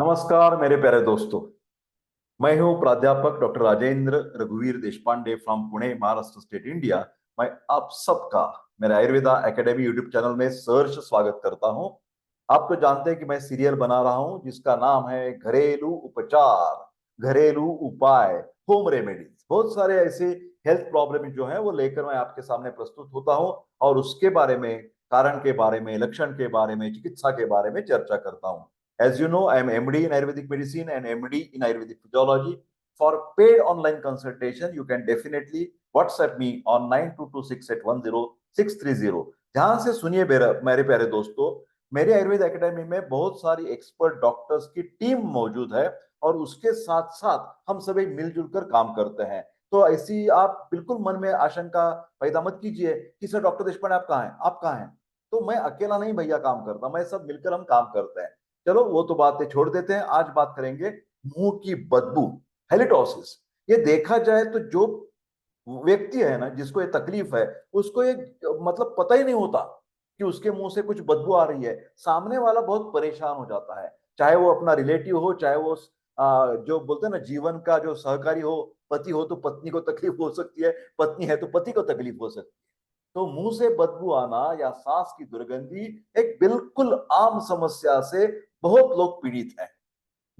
नमस्कार मेरे प्यारे दोस्तों। मैं हूं प्राध्यापक डॉक्टर राजेंद्र रघुवीर Deshpande from Pune, Maharashtra state, India. मैं आप सबका मेरे आयुर्वेदा एकेडमी यूट्यूब चैनल में सहर्ष स्वागत करता हूं। आप तो जानते हैं कि मैं सीरियल बना रहा हूं जिसका नाम है घरेलू उपचार, घरेलू उपाय, होम रेमेडीज। बहुत सारे ऐसे हेल्थ प्रॉब्लम जो हैं वो लेकर मैं आपके सामने प्रस्तुत होता हूं और उसके बारे में, कारण के बारे में, लक्षण के बारे में, चिकित्सा के बारे में चर्चा करता हूं। As you know, I am MD in Ayurvedic medicine and MD in Ayurvedic physiology. For paid online consultation, you can definitely WhatsApp me on 9226810630। ध्यान से सुनिए मेरे प्यारे दोस्तों, मेरे आयुर्वेद एकेडमी में बहुत सारी एक्सपर्ट डॉक्टर्स की टीम मौजूद है और उसके साथ साथ हम सभी मिलजुल कर काम करते हैं। तो ऐसी आप बिल्कुल मन में आशंका पैदा मत कीजिए कि सर डॉक्टर देशपांडे आप कहाँ हैं, आप कहाँ हैं। तो मैं अकेला नहीं भैया काम करता, मैं सब मिलकर हम काम करते हैं। चलो वो तो बातें छोड़ देते हैं, आज बात करेंगे मुंह की बदबू, हेलिटोसिस। ये देखा जाए तो जो व्यक्ति है ना, जिसको ये तकलीफ है, उसको ये मतलब पता ही नहीं होता कि उसके मुंह से कुछ बदबू आ रही है। सामने वाला बहुत परेशान हो जाता है, चाहे वो अपना रिलेटिव हो, चाहे वो जो बोलते हैं ना जीवन का जो सहकारी हो, पति हो तो पत्नी को तकलीफ हो सकती है, पत्नी है तो पति को तकलीफ हो सकती है। तो मुंह से बदबू आना या सांस की दुर्गंधी एक बिल्कुल आम समस्या से बहुत लोग पीड़ित हैं।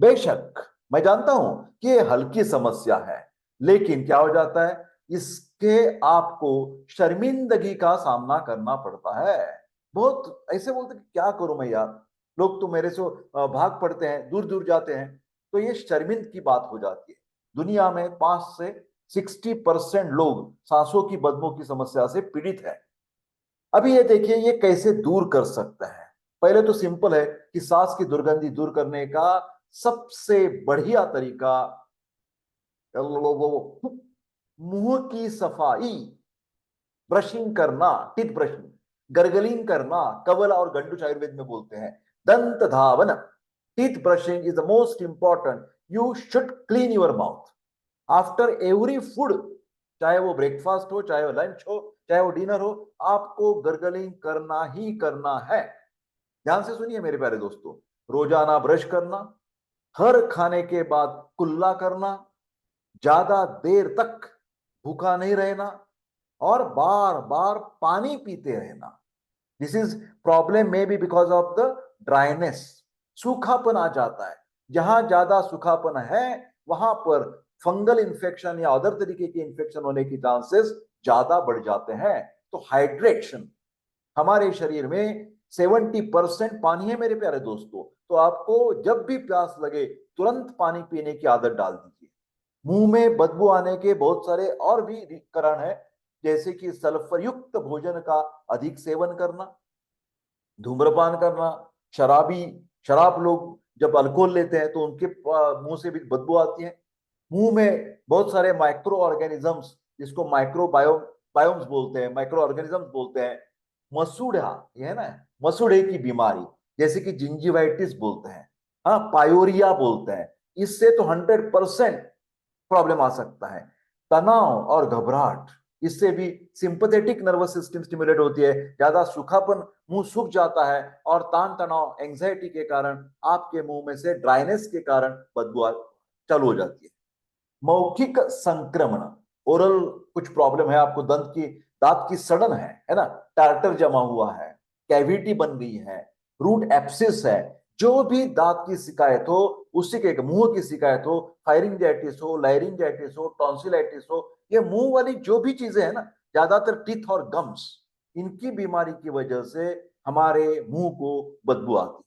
बेशक मैं जानता हूं कि ये हल्की समस्या है, लेकिन क्या हो जाता है, इसके आपको शर्मिंदगी का सामना करना पड़ता है। बहुत ऐसे बोलते कि क्या करूं मैं यार, लोग तो मेरे से भाग पड़ते हैं, दूर दूर जाते हैं। तो ये शर्मिंद की बात हो जाती है। दुनिया में 5 से 60% लोग सांसों की बदबू की समस्या से पीड़ित है। अभी ये देखिए, ये कैसे दूर कर सकते हैं। पहले तो सिंपल है कि सांस की दुर्गंधी दूर करने का सबसे बढ़िया तरीका मुंह की सफाई, ब्रशिंग करना, टीथ ब्रशिंग, गर्गलिंग करना, कवल और गंडुच आयुर्वेद में बोलते हैं। दंत धावन, teeth brushing is the most important. You should clean your mouth after every food. चाहे वो ब्रेकफास्ट हो, चाहे वो लंच हो, चाहे वो डिनर हो, आपको गर्गलिंग करना ही करना है। ध्यान से सुनिए मेरे प्यारे दोस्तों, रोजाना ब्रश करना, हर खाने के बाद कुल्ला करना, ज्यादा देर तक भूखा नहीं रहना और बार बार पानी पीते रहना। This is problem may be because of the dryness. सूखापन आ जाता है, जहां ज्यादा सूखापन है वहां पर फंगल इन्फेक्शन या अदर तरीके के इन्फेक्शन होने की चांसेस ज्यादा बढ़ जाते हैं। तो हाइड्रेशन, हमारे शरीर में 70% पानी है मेरे प्यारे दोस्तों। तो आपको जब भी प्यास लगे तुरंत पानी पीने की आदत डाल दीजिए। मुंह में बदबू आने के बहुत सारे और भी कारण है, जैसे कि सल्फर युक्त भोजन का अधिक सेवन करना, धूम्रपान करना, शराबी शराब लोग जब अल्कोहल लेते हैं तो उनके मुंह से भी बदबू आती है। मुंह में बहुत सारे माइक्रो ऑर्गेनिजम्स, जिसको बायोम्स बोलते हैं, माइक्रो ऑर्गेनिजम्स बोलते हैं। मसूड़ा, ये है ना, मसूड़े की बीमारी, जैसे कि जिंजिवाइटिस बोलते हैं, हाँ पायोरिया बोलते हैं। इससे तो 100% प्रॉब्लम आ सकता है। तनाव और घबराहट, इससे भी सिंपैथेटिक नर्वस सिस्टम स्टिमुलेट होती है। ज्यादा सूखापन, मुंह सूख जाता है और तान तनाव, एंजाइटी के कारण आपके मुंह में से ड्राइनेस के कारण बदबू चालू हो जाती है। मौखिक संक्रमण, ओरल कुछ प्रॉब्लम है आपको, दांत की सड़न है ना, टार्टर जमा हुआ है, कैविटी बन गई है, रूट एप्सिस है, जो भी दांत की शिकायत हो, उसी के मुंह की शिकायत हो, फायरिंजाइटिस हो, लायरिंजाइटिस हो, टॉन्सिलाइटिस हो, ये मुंह वाली जो भी चीजें है ना, ज्यादातर टीथ और गम्स, इनकी बीमारी की वजह से हमारे मुंह को बदबू आती।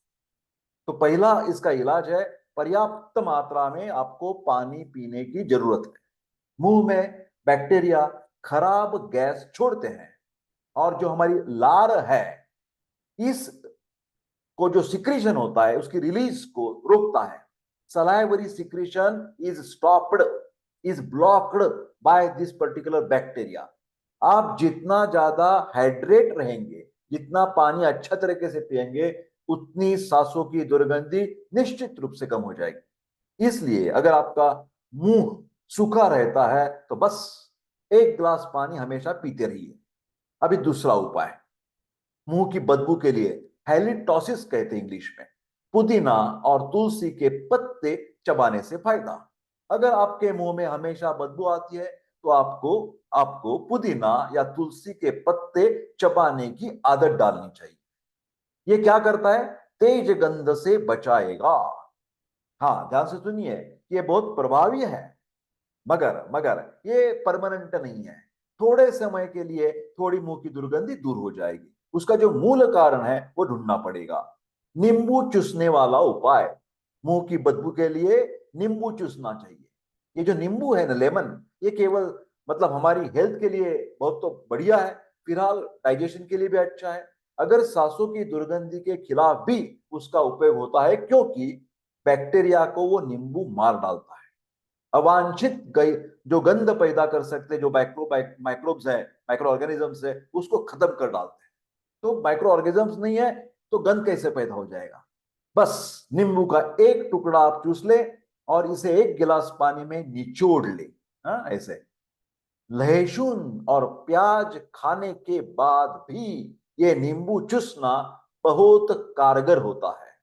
तो पहला इसका इलाज है, पर्याप्त मात्रा में आपको पानी पीने की जरूरत है। मुंह में बैक्टीरिया खराब गैस छोड़ते हैं और जो हमारी लार है, इस को जो सिक्रीशन होता है उसकी रिलीज को रोकता है। Salivary secretion is stopped, is blocked by this particular bacteria. आप जितना ज्यादा हाइड्रेट रहेंगे, जितना पानी अच्छा तरीके से पिएंगे, उतनी सांसों की दुर्गंधी निश्चित रूप से कम हो जाएगी। इसलिए अगर आपका मुंह सूखा रहता है तो बस 1 गिलास पानी हमेशा पीते रहिए। अभी दूसरा उपाय, मुंह की बदबू के लिए, हैलिटोसिस कहते हैं इंग्लिश में। पुदीना और तुलसी के पत्ते चबाने से फायदा। अगर आपके मुंह में हमेशा बदबू आती है तो आपको आपको पुदीना या तुलसी के पत्ते चबाने की आदत डालनी चाहिए। ये क्या करता है? तेज गंध से बचाएगा। हाँ, ध्यान से सुनिए, ये बहुत प्रभावी है, मगर मगर ये परमानेंट नहीं है। थोड़े समय के लिए थोड़ी मुंह की दुर्गंधी दूर हो जाएगी। उसका जो मूल कारण है वो ढूंढना पड़ेगा। नींबू चूसने वाला उपाय। मुंह की बदबू के लिए नींबू चूसना चाहिए। ये जो नींबू है ना, लेमन, ये केवल मतलब हमारी हेल्थ के लिए बहुत तो बढ़िया है, फिलहाल डाइजेशन के लिए भी अच्छा है। अगर सांसों की दुर्गंधी के खिलाफ भी उसका उपयोग होता है, क्योंकि बैक्टीरिया को वो नींबू मार डालता है। अवांछित जो गंध पैदा कर सकते जो माइक्रोब्स है, माइक्रो ऑर्गेनिजम्स है, उसको खत्म कर डालते हैं। तो माइक्रो ऑर्गेनिजम्स नहीं है तो गंध कैसे पैदा हो जाएगा? बस नींबू का एक टुकड़ा आप चूस ले और इसे एक गिलास पानी में निचोड़ ले। हाँ, ऐसे। लहसुन और प्याज खाने के बाद भी ये नींबू चूसना बहुत कारगर होता है।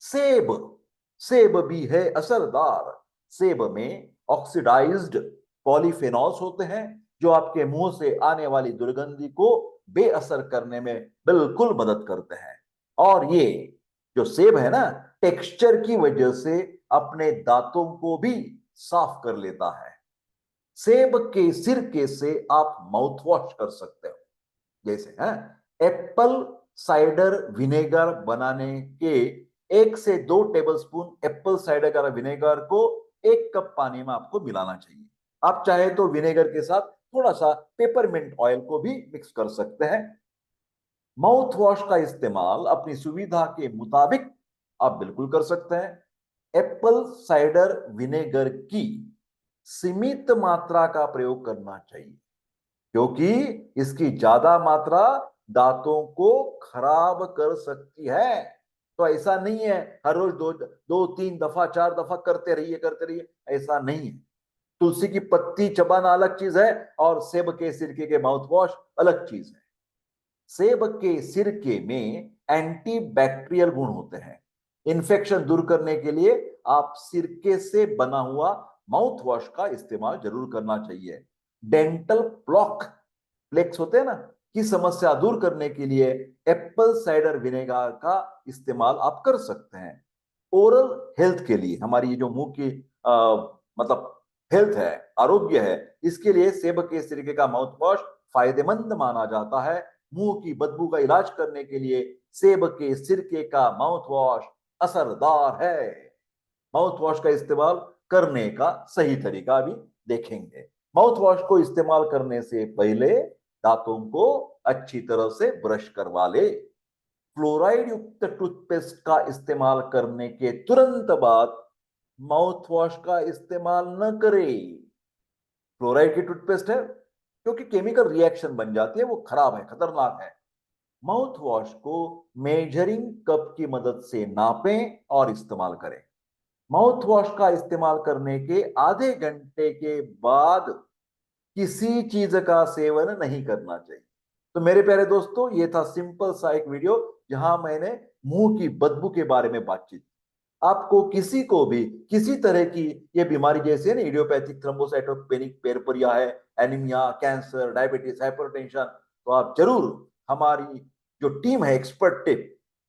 सेब। सेब भी है असरदार। सेब में ऑक्सीडाइज्ड पॉलीफेनॉल्स होते हैं जो आपके मुंह से आने वाली दुर्गंधी को बेअसर करने में बिल्कुल मदद करते हैं। और ये जो सेब है ना, टेक्सचर की वजह से अपने दांतों को भी साफ कर लेता है। सेब के सिरके से आप माउथ वॉश कर सकते हो। जैसे है एप्पल साइडर विनेगर बनाने के 1 से 2 टेबलस्पून एप्पल साइडर का विनेगर को 1 कप पानी में आपको मिलाना चाहिए। आप चाहे तो विनेगर के साथ थोड़ा सा पेपरमिंट ऑयल को भी मिक्स कर सकते हैं। माउथ वॉश का इस्तेमाल अपनी सुविधा के मुताबिक आप बिल्कुल कर सकते हैं। एप्पल साइडर विनेगर की सीमित मात्रा का प्रयोग करना चाहिए, क्योंकि इसकी ज्यादा मात्रा दांतों को खराब कर सकती है। तो ऐसा नहीं है हर रोज दो दो 3 दफा 4 दफा करते रहिए, ऐसा नहीं है। तुलसी की पत्ती चबाना अलग चीज है और सेब के सिरके के माउथ वॉश अलग चीज है। सेब के सिरके में एंटी बैक्टीरियल गुण होते हैं। इन्फेक्शन दूर करने के लिए आप सिरके से बना हुआ माउथ वॉश का इस्तेमाल जरूर करना चाहिए। डेंटल प्लेक्स होते हैं ना, की समस्या दूर करने के लिए एप्पल साइडर विनेगर का इस्तेमाल आप कर सकते हैं। ओरल हेल्थ के लिए, हमारी जो मुंह की मतलब हेल्थ है, आरोग्य है, इसके लिए सेब के सिरके का माउथ वॉश फायदेमंद माना जाता है। मुंह की बदबू का इलाज करने के लिए सेब के सिरके का माउथ वॉश असरदार है। माउथ वॉश का इस्तेमाल करने का सही तरीका भी देखेंगे। माउथ वॉश को इस्तेमाल करने से पहले दांतों को अच्छी तरह से ब्रश करवा ले। फ्लोराइड युक्त टूथपेस्ट का इस्तेमाल करने के तुरंत बाद माउथ वॉश का इस्तेमाल न करें। फ्लोराइड की टूथपेस्ट है, क्योंकि केमिकल रिएक्शन बन जाती है, वो खराब है, खतरनाक है। माउथ वॉश को मेजरिंग कप की मदद से नापें और इस्तेमाल करें। माउथ वॉश का इस्तेमाल करने के आधे घंटे के बाद किसी चीज का सेवन नहीं करना चाहिए। तो मेरे प्यारे दोस्तों, ये था सिंपल सा एक वीडियो जहां मैंने मुंह की बदबू के बारे में बातचीत। आपको किसी को भी किसी तरह की ये बीमारी, जैसे ना इडियोपैथिक थ्रोम्बोसाइटोपेनिक पेरपोरिया है, एनीमिया, कैंसर, डायबिटीज, हाइपरटेंशन, तो आप जरूर हमारी जो टीम है एक्सपर्ट टीम,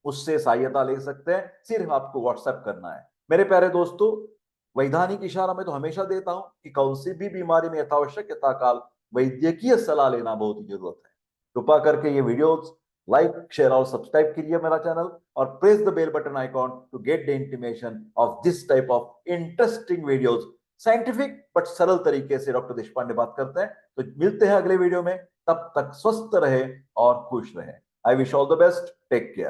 उससे सहायता ले सकते हैं। सिर्फ आपको व्हाट्सएप करना है। मेरे प्यारे दोस्तों, वैधानिक इशारा मैं तो हमेशा देता हूं कि कौन सी भी बीमारी में यथावश्यकता काल वैद्यकीय सलाह लेना बहुत ही जरूरत है। कृपा करके ये वीडियोस लाइक, शेयर और सब्सक्राइब कीजिए मेरा चैनल, और press the bell button icon to get the intimation of this type of interesting videos. Scientific but सरल तरीके से डॉक्टर देशपांडे बात करते हैं। तो मिलते हैं अगले वीडियो में, तब तक स्वस्थ रहे और खुश रहे। I wish all the best, take care.